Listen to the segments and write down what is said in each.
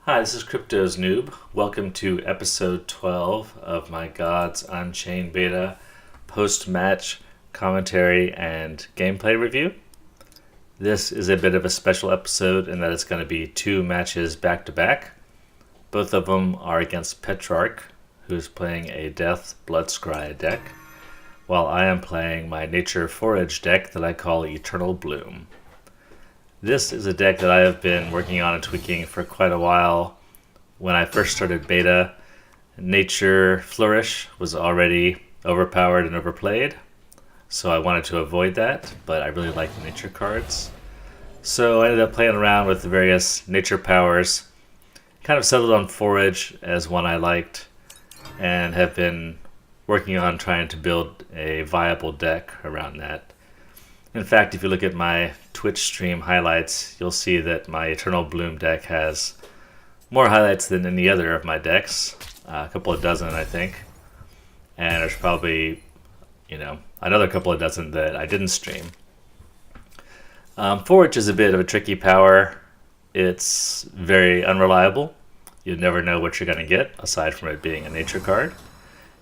Hi, this is Crypto's Noob. Welcome to episode 12 of my Gods Unchained beta post-match commentary and gameplay review. This is a bit of a special episode in that it's going to be two matches back-to-back. Both of them are against Petrarch, who's playing a Death Blood Scry deck, while I am playing my Nature Forage deck that I call Eternal Bloom. This is a deck that I have been working on and tweaking for quite a while. When I first started beta, Nature Flourish was already overpowered and overplayed, so I wanted to avoid that, but I really like the nature cards. So I ended up playing around with the various nature powers, kind of settled on Forage as one I liked, and have been working on trying to build a viable deck around that. In fact, if you look at my Twitch stream highlights, you'll see that my Eternal Bloom deck has more highlights than any other of my decks, a couple of dozen, I think. And there's probably, another couple of dozen that I didn't stream. Forage is a bit of a tricky power. It's very unreliable. You never know what you're going to get, aside from it being a nature card.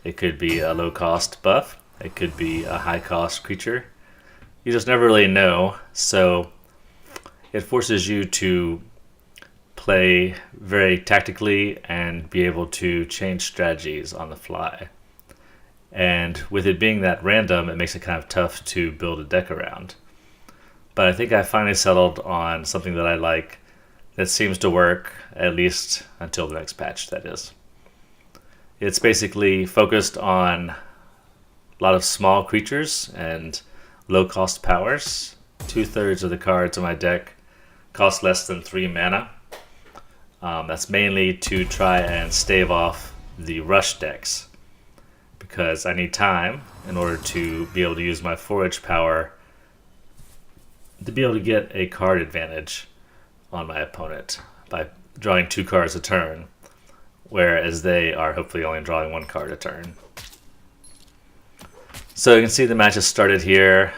It could be a low-cost buff. It could be a high-cost creature. You just never really know, so it forces you to play very tactically and be able to change strategies on the fly. And with it being that random, it makes it kind of tough to build a deck around. But I think I finally settled on something that I like that seems to work, at least until the next patch, that is. It's basically focused on a lot of small creatures and low-cost powers. 2/3 of the cards in my deck cost less than 3 mana. That's mainly to try and stave off the rush decks, because I need time in order to be able to use my forage power to be able to get a card advantage on my opponent by drawing 2 cards a turn, whereas they are hopefully only drawing 1 card a turn. So you can see the match has started here.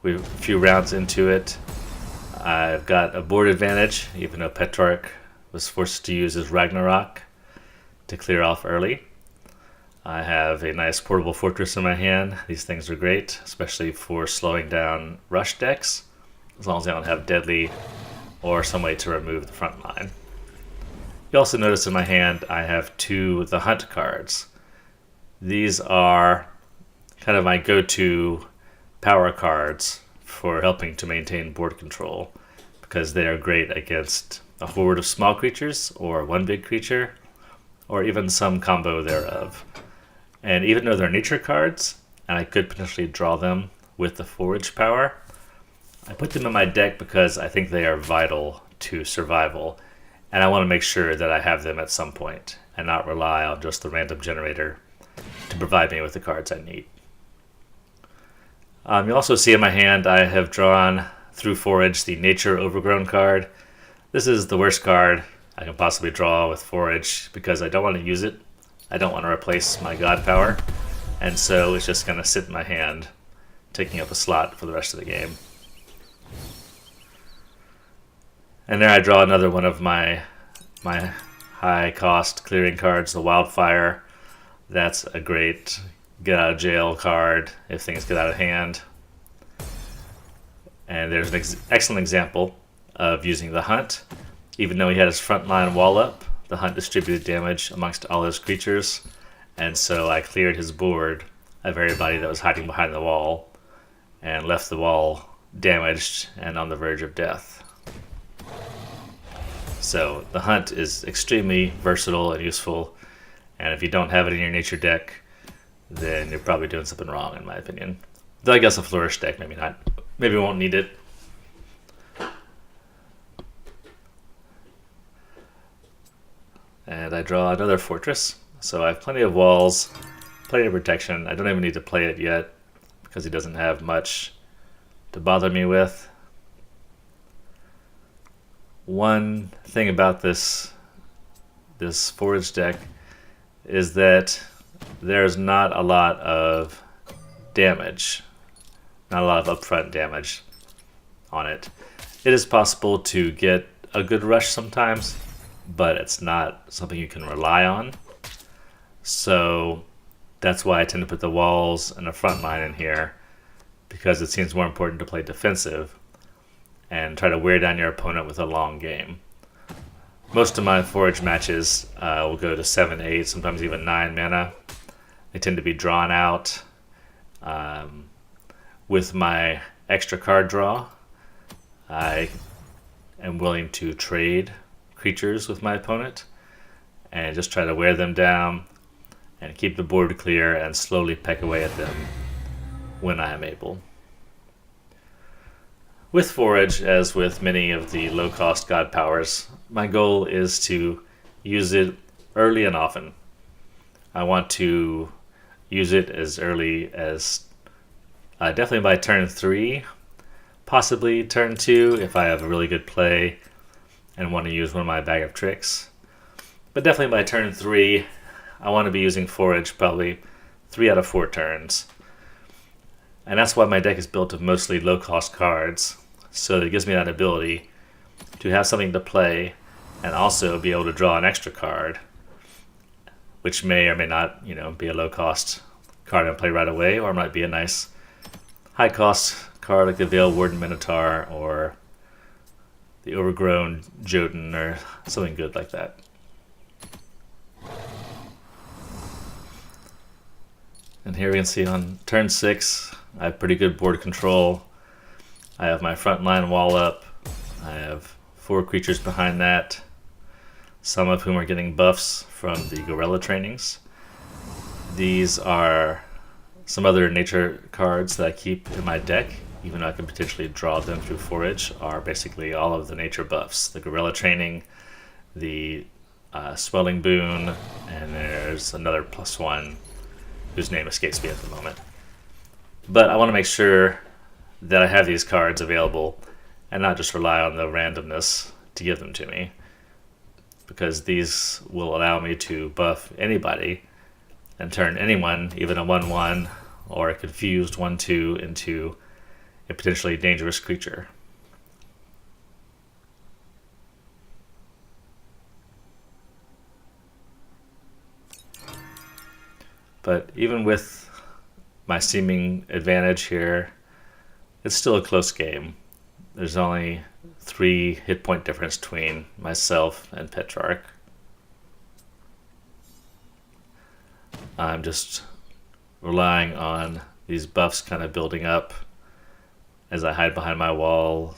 We're a few rounds into it. I've got a board advantage, even though Petrarch was forced to use his Ragnarok to clear off early. I have a nice portable fortress in my hand. These things are great, especially for slowing down rush decks, as long as they don't have deadly or some way to remove the front line. You also notice in my hand I have 2 The Hunt cards. These are kind of my go-to power cards for helping to maintain board control, because they are great against a horde of small creatures or one big creature, or even some combo thereof. And even though they're nature cards, and I could potentially draw them with the forage power, I put them in my deck because I think they are vital to survival, and I want to make sure that I have them at some point and not rely on just the random generator to provide me with the cards I need. You also see in my hand I have drawn through Forage the Nature Overgrown card. This is the worst card I can possibly draw with Forage because I don't want to use it. I don't want to replace my God power, and so it's just going to sit in my hand, taking up a slot for the rest of the game. And there I draw another one of my high cost clearing cards, the Wildfire. That's a great get out of jail card if things get out of hand. And there's an excellent example of using the Hunt. Even though he had his front line wall up, the Hunt distributed damage amongst all his creatures, and so I cleared his board of everybody that was hiding behind the wall and left the wall damaged and on the verge of death. So the Hunt is extremely versatile and useful, and if you don't have it in your nature deck, then you're probably doing something wrong, in my opinion. Though I guess a Flourish deck, maybe not. Maybe we won't need it. And I draw another Fortress. So I have plenty of walls, plenty of protection. I don't even need to play it yet because he doesn't have much to bother me with. One thing about this Forage deck is that there's not a lot of damage, not a lot of upfront damage on it. It is possible to get a good rush sometimes, but it's not something you can rely on. So that's why I tend to put the walls and the front line in here, because it seems more important to play defensive and try to wear down your opponent with a long game. Most of my forage matches will go to 7, 8, sometimes even 9 mana. They tend to be drawn out. With my extra card draw, I am willing to trade creatures with my opponent and just try to wear them down and keep the board clear and slowly peck away at them when I am able. With forage, as with many of the low-cost god powers, my goal is to use it early and often. I want to use it as early as definitely by turn 3, possibly turn 2 if I have a really good play and want to use one of my bag of tricks. But definitely by turn 3, I want to be using forage probably 3 out of 4 turns. And that's why my deck is built of mostly low-cost cards, so it gives me that ability to have something to play and also be able to draw an extra card, which may or may not, be a low-cost card and play right away, or it might be a nice high-cost card like the Veil Warden Minotaur or the Overgrown Jotun or something good like that. And here we can see on turn 6, I have pretty good board control. I have my front line wall up. I have 4 creatures behind that, some of whom are getting buffs from the Gorilla trainings. These are some other nature cards that I keep in my deck, even though I can potentially draw them through forage, are basically all of the nature buffs. The Gorilla training, the Swelling Boon, and there's another +1 whose name escapes me at the moment. But I want to make sure that I have these cards available and not just rely on the randomness to give them to me, because these will allow me to buff anybody and turn anyone, even a 1/1 or a confused 1/2, into a potentially dangerous creature. But even with my seeming advantage here, it's still a close game. There's only 3 hit point difference between myself and Petrarch. I'm just relying on these buffs kind of building up as I hide behind my wall,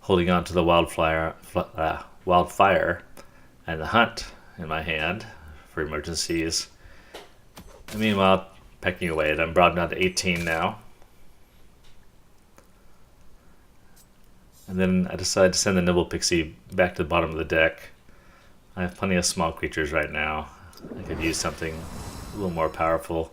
holding on to the wildfire and the hunt in my hand for emergencies. And meanwhile, pecking away at it. I'm brought down to 18 now. And then I decided to send the Nibble Pixie back to the bottom of the deck. I have plenty of small creatures right now. I could use something a little more powerful.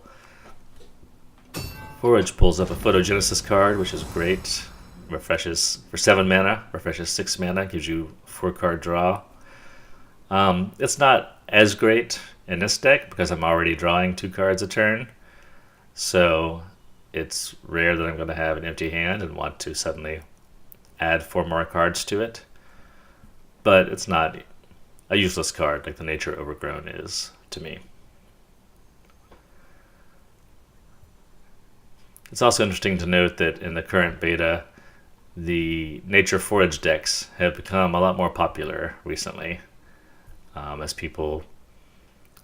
Forage pulls up a Photogenesis card, which is great. Refreshes for 7 mana, refreshes 6 mana, gives you 4 card draw. It's not as great in this deck because I'm already drawing 2 cards a turn. So it's rare that I'm going to have an empty hand and want to suddenly add 4 more cards to it. But it's not a useless card like the Nature Overgrown is to me. It's also interesting to note that in the current beta, the Nature Forage decks have become a lot more popular recently, as people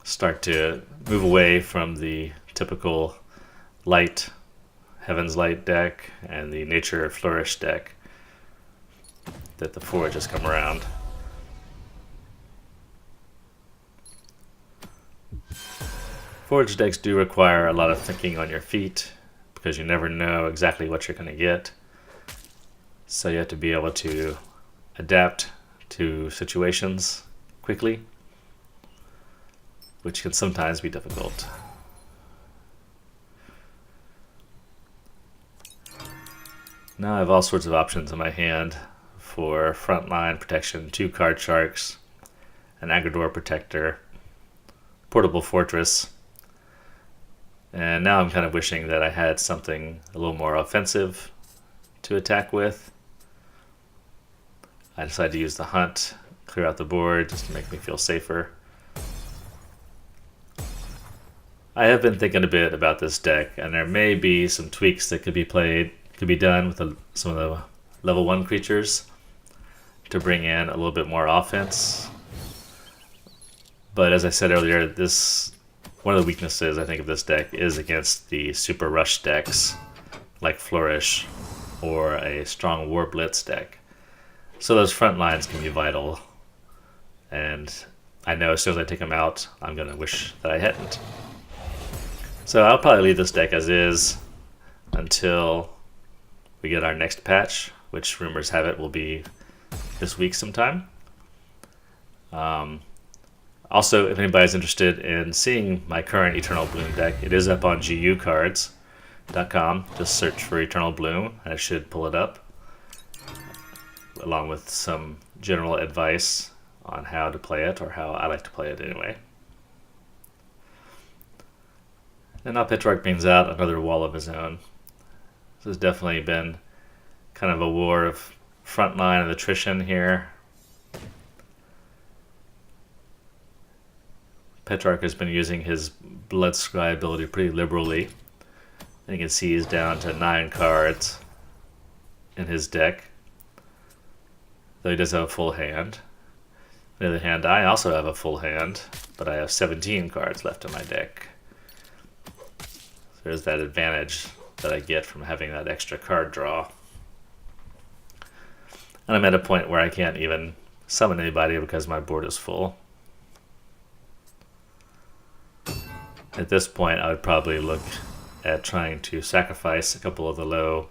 start to move away from the typical light, Heaven's Light deck and the Nature Flourish deck that the Forage has come around. Forage decks do require a lot of thinking on your feet because you never know exactly what you're going to get. So you have to be able to adapt to situations quickly, which can sometimes be difficult. Now I have all sorts of options in my hand for frontline protection, 2 card sharks, an Agridor Protector, Portable Fortress, and now I'm kind of wishing that I had something a little more offensive to attack with. I decided to use the hunt, clear out the board just to make me feel safer. I have been thinking a bit about this deck, and there may be some tweaks that could be done with some of the level 1 creatures to bring in a little bit more offense. But as I said earlier, one of the weaknesses I think of this deck is against the super rush decks like Flourish or a strong War Blitz deck. So those front lines can be vital, and I know as soon as I take them out, I'm going to wish that I hadn't. So I'll probably leave this deck as is until we get our next patch, which rumors have it will be this week sometime. Also, if anybody's interested in seeing my current Eternal Bloom deck, it is up on gucards.com. Just search for Eternal Bloom, and it should pull it up, along with some general advice on how to play it, or how I like to play it anyway. And now Petrarch brings out another wall of his own. This has definitely been kind of a war of frontline and attrition here. Petrarch has been using his Blood Scry ability pretty liberally. And you can see he's down to 9 cards in his deck, though he does have a full hand. On the other hand, I also have a full hand, but I have 17 cards left in my deck. So there's that advantage that I get from having that extra card draw. And I'm at a point where I can't even summon anybody because my board is full. At this point, I would probably look at trying to sacrifice a couple of the low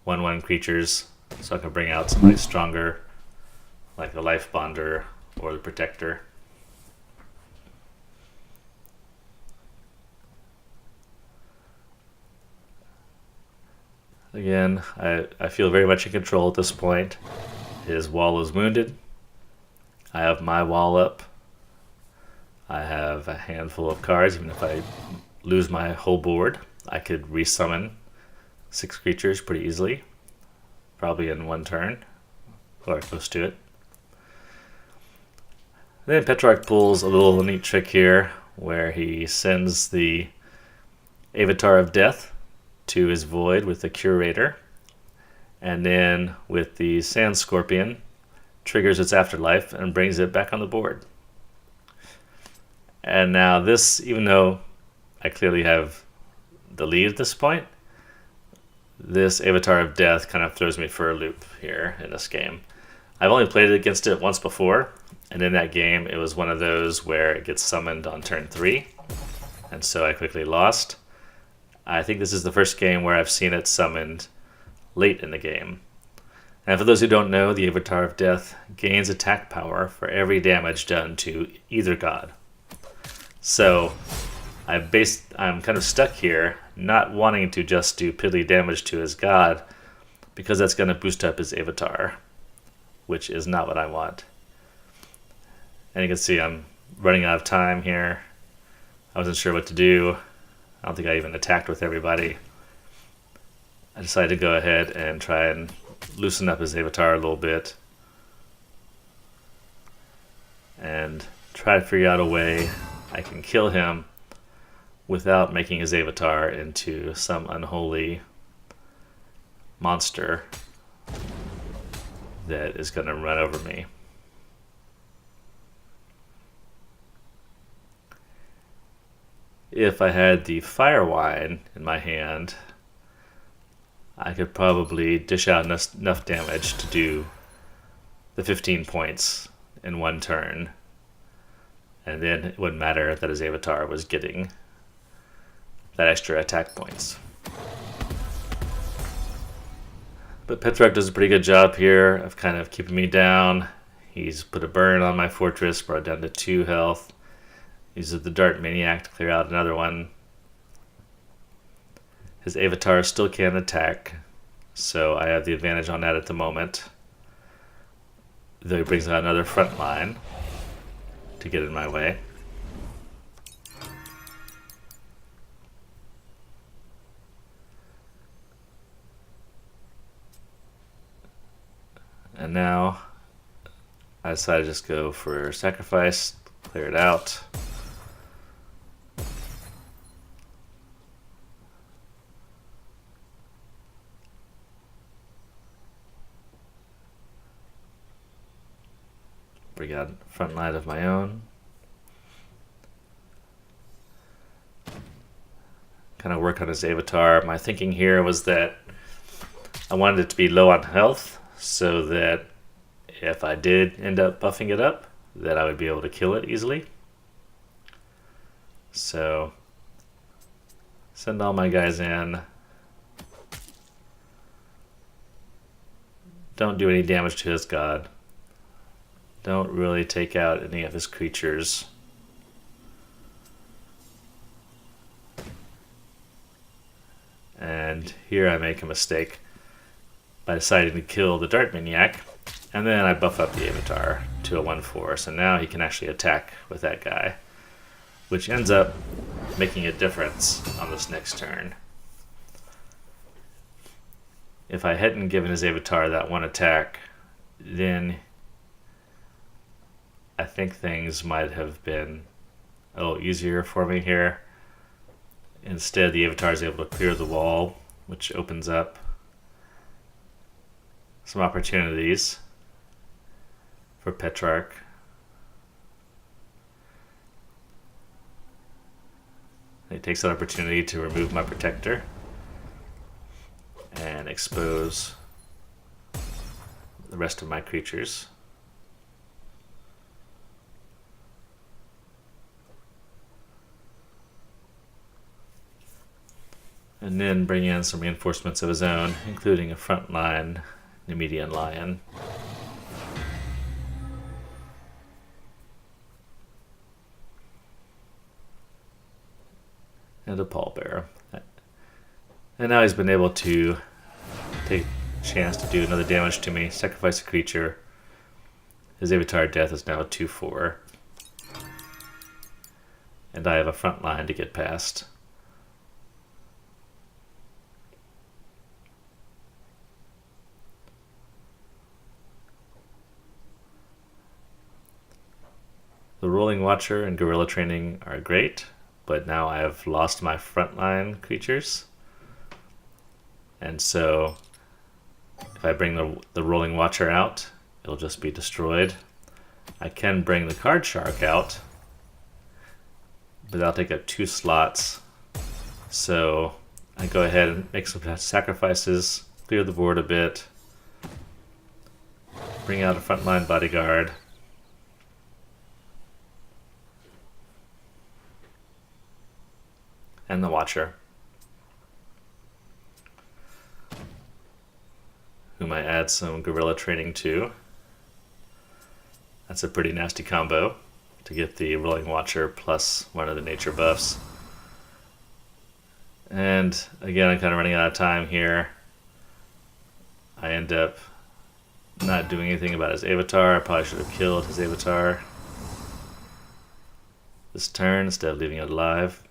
1/1 creatures so I can bring out somebody stronger, like the Life Bonder or the Protector. Again, I feel very much in control at this point. His wall is wounded. I have my wall up. I have a handful of cards. Even if I lose my whole board, I could resummon 6 creatures pretty easily, probably in 1 turn, or close to it. Then Petrarch pulls a little neat trick here, where he sends the Avatar of Death to his void with the Curator, and then with the Sand Scorpion, triggers its afterlife and brings it back on the board. And now this, even though I clearly have the lead at this point, this Avatar of Death kind of throws me for a loop here in this game. I've only played against it once before, and in that game it was one of those where it gets summoned on turn 3, and so I quickly lost. I think this is the first game where I've seen it summoned late in the game. And for those who don't know, the Avatar of Death gains attack power for every damage done to either god. So I'm kind of stuck here, not wanting to just do piddly damage to his god, because that's going to boost up his Avatar, which is not what I want. And you can see I'm running out of time here. I wasn't sure what to do. I don't think I even attacked with everybody. I decided to go ahead and try and loosen up his Avatar a little bit and try to figure out a way I can kill him without making his Avatar into some unholy monster that is going to run over me. If I had the Fire Wine in my hand, I could probably dish out enough damage to do the 15 points in 1 turn, and then it wouldn't matter that his Avatar was getting that extra attack points. But Petrarch does a pretty good job here of kind of keeping me down. He's put a burn on my fortress, brought it down to 2 health. Uses the Dart Maniac to clear out another one. His Avatar still can't attack, so I have the advantage on that at the moment. Though he brings out another front line to get in my way. And now I decided to just go for sacrifice, clear it out. Bring out front line of my own. Kind of work on his avatar. My thinking here was that I wanted it to be low on health so that if I did end up buffing it up, that I would be able to kill it easily. So send all my guys in. Don't do any damage to his god. Don't really take out any of his creatures. And here I make a mistake by deciding to kill the Dart Maniac, and then I buff up the Avatar to a 1/4, so now he can actually attack with that guy, which ends up making a difference on this next turn. If I hadn't given his Avatar that one attack, then I think things might have been a little easier for me here. Instead, the Avatar is able to clear the wall, which opens up some opportunities for Petrarch. He takes that opportunity to remove my protector and expose the rest of my creatures. And then bring in some reinforcements of his own, including a front line Nemedian lion. And a pallbearer. And now he's been able to take a chance to do another damage to me, sacrifice a creature. His Avatar death is now 2/4. And I have a front line to get past. The Rolling Watcher and Gorilla Training are great, but now I have lost my frontline creatures. And so if I bring the Rolling Watcher out, it'll just be destroyed. I can bring the Card Shark out, but that'll take up 2 slots. So I go ahead and make some sacrifices, clear the board a bit, bring out a frontline bodyguard, and the Watcher, whom I add some Gorilla Training to. That's a pretty nasty combo to get the Rolling Watcher plus one of the nature buffs. And again, I'm kind of running out of time here. I end up not doing anything about his Avatar. I probably should have killed his Avatar this turn instead of leaving it alive.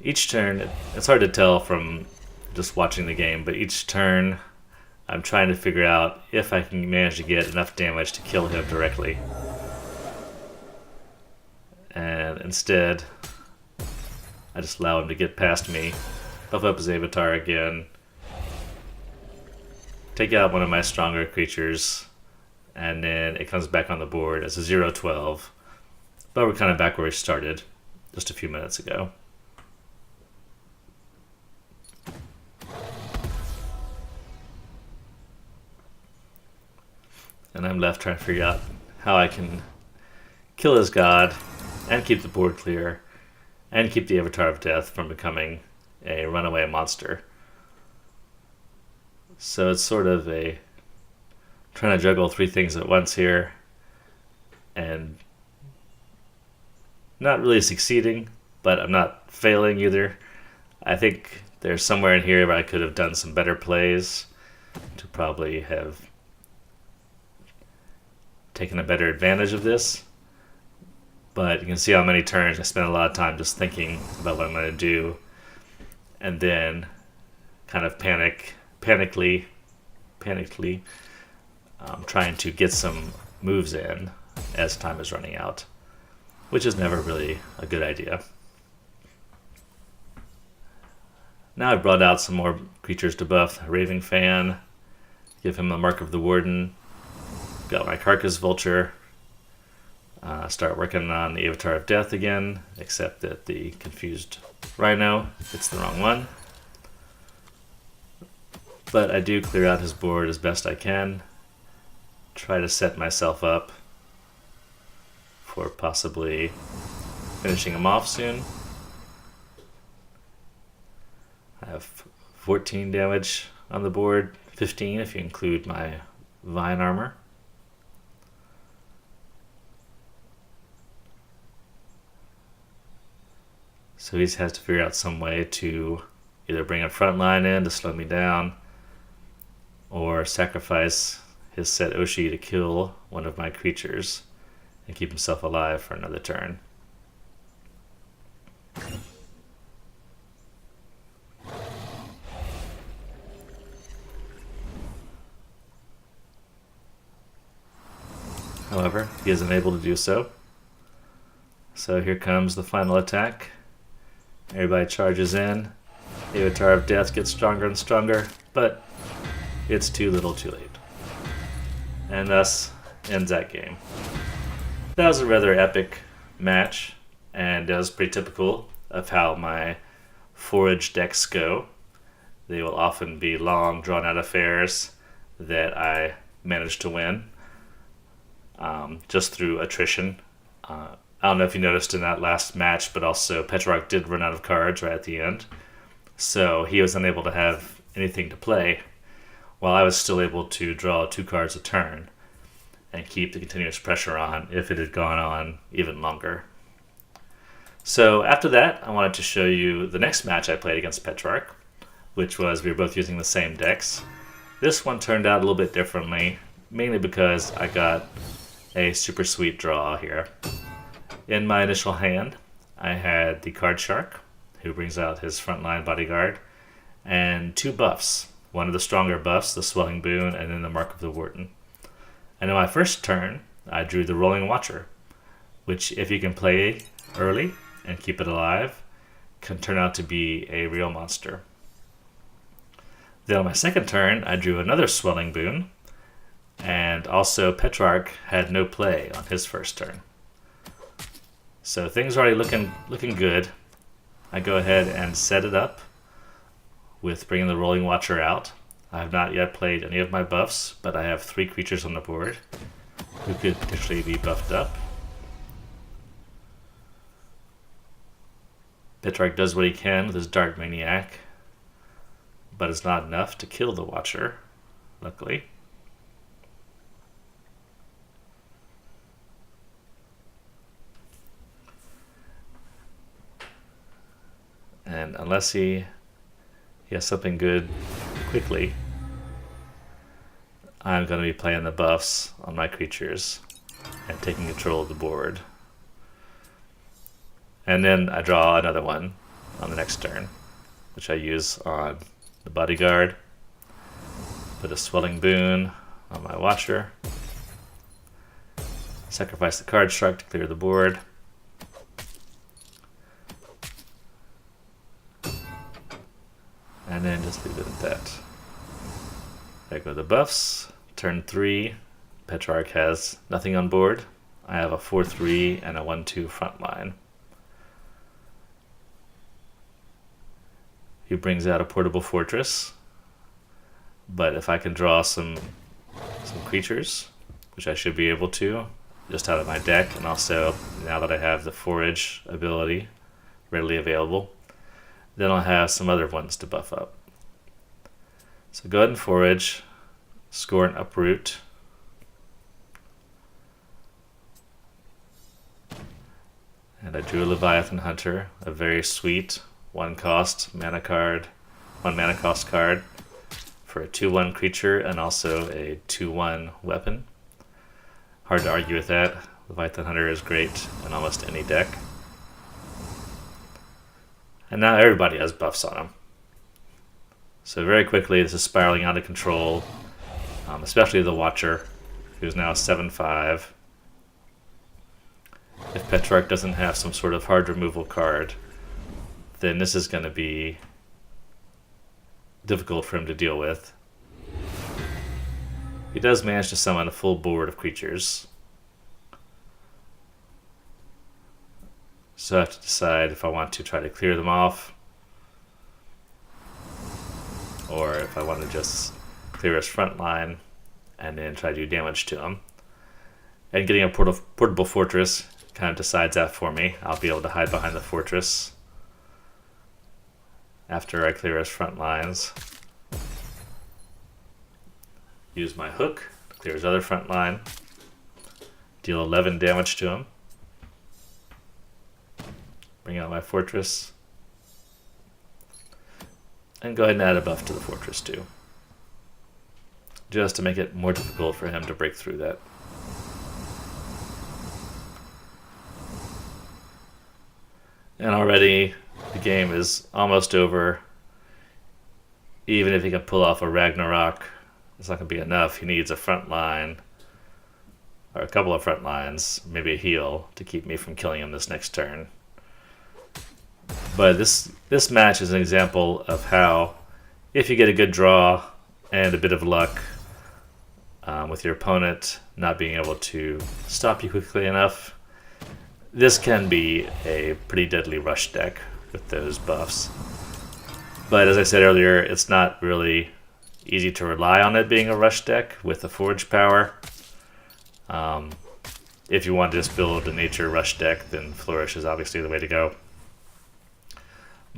Each turn, it's hard to tell from just watching the game, but each turn I'm trying to figure out if I can manage to get enough damage to kill him directly. And instead, I just allow him to get past me, buff up his Avatar again, take out one of my stronger creatures, and then it comes back on the board as a 0/12. But we're kind of back where we started just a few minutes ago. And I'm left trying to figure out how I can kill his god and keep the board clear and keep the Avatar of Death from becoming a runaway monster. So it's sort of a trying to juggle 3 things at once here and not really succeeding, but I'm not failing either. I think there's somewhere in here where I could have done some better plays to probably have taken a better advantage of this. But you can see how many turns I spent a lot of time just thinking about what I'm going to do, and then kind of panic panically trying to get some moves in as time is running out, which is never really a good idea. Now I've brought out some more creatures to buff. Raving Fan, give him the Mark of the Warden. Got my Carcass Vulture. Start working on the Avatar of Death again, except that the Confused Rhino hits the wrong one. But I do clear out his board as best I can. Try to set myself up for possibly finishing him off soon. I have 14 damage on the board, 15 if you include my Vine armor. So he has to figure out some way to either bring a front line in to slow me down, or sacrifice his set Oshi to kill one of my creatures and keep himself alive for another turn. However, he is unable to do so. So here comes the final attack. Everybody charges in. The Avatar of Death gets stronger and stronger, but it's too little too late. And thus ends that game. That was a rather epic match, and it was pretty typical of how my forage decks go. They will often be long, drawn-out affairs that I manage to win just through attrition. I don't know if you noticed in that last match, but also Petrarch did run out of cards right at the end. So he was unable to have anything to play, while I was still able to draw 2 cards a turn and keep the continuous pressure on if it had gone on even longer. So after that, I wanted to show you the next match I played against Petrarch, which was we were both using the same decks. This one turned out a little bit differently, mainly because I got a super sweet draw here. In my initial hand, I had the Card Shark, who brings out his frontline bodyguard, and 2 buffs. One of the stronger buffs, the Swelling Boon, and then the Mark of the Warden. And in my first turn, I drew the Rolling Watcher, which, if you can play early and keep it alive, can turn out to be a real monster. Then on my second turn, I drew another Swelling Boon, and also Petrarch had no play on his first turn. So things are already looking good. I go ahead and set it up with bringing the Rolling Watcher out. I have not yet played any of my buffs, but I have 3 creatures on the board who could potentially be buffed up. Petrarch does what he can with his Dark Maniac, but it's not enough to kill the Watcher, luckily. And unless he has something good quickly, I'm going to be playing the buffs on my creatures and taking control of the board. And then I draw another one on the next turn, which I use on the bodyguard. Put a Swelling Boon on my Watcher. Sacrifice the Card Shark to clear the board. And then just leave it at that. There go the buffs. Turn 3, Petrarch has nothing on board. I have a 4-3 and a 1-2 front line. He brings out a Portable Fortress. But if I can draw some creatures, which I should be able to, just out of my deck, and also now that I have the Forage ability readily available, then I'll have some other ones to buff up. So go ahead and Forage, score an Uproot. And I drew a Leviathan Hunter, a very sweet 1 mana cost card for a 2/1 creature and also a 2/1 weapon. Hard to argue with that. Leviathan Hunter is great in almost any deck. And now everybody has buffs on them. So very quickly, this is spiraling out of control, especially the Watcher, who's now 7/5. If Petrarch doesn't have some sort of hard removal card, then this is going to be difficult for him to deal with. He does manage to summon a full board of creatures. So I have to decide if I want to try to clear them off, or if I want to just clear his front line and then try to do damage to him. And getting a portable fortress kind of decides that for me. I'll be able to hide behind the fortress after I clear his front lines. Use my hook to clear his other front line. Deal 11 damage to him. Bring out my fortress. And go ahead and add a buff to the fortress too, just to make it more difficult for him to break through that. And already the game is almost over. Even if he can pull off a Ragnarok, it's not going to be enough. He needs a front line, or a couple of front lines, maybe a heal, to keep me from killing him this next turn. But this match is an example of how, if you get a good draw and a bit of luck, with your opponent not being able to stop you quickly enough, this can be a pretty deadly rush deck with those buffs. But as I said earlier, it's not really easy to rely on it being a rush deck with the Forge power. If you want to just build a nature rush deck, then Flourish is obviously the way to go.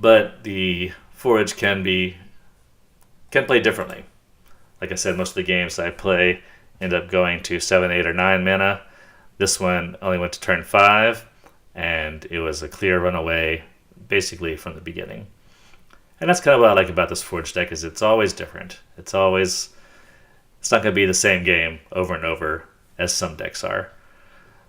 But the Forge can play differently. Like I said, most of the games I play end up going to 7, 8, or 9 mana. This one only went to turn 5, and it was a clear runaway basically from the beginning. And that's kind of what I like about this Forge deck, is it's always different. It's not going to be the same game over and over as some decks are.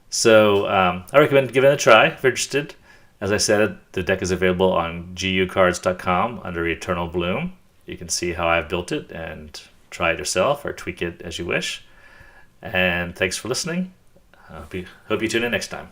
So I recommend giving it a try if you're interested. As I said, the deck is available on gucards.com under Eternal Bloom. You can see how I've built it and try it yourself or tweak it as you wish. And thanks for listening. Hope you tune in next time.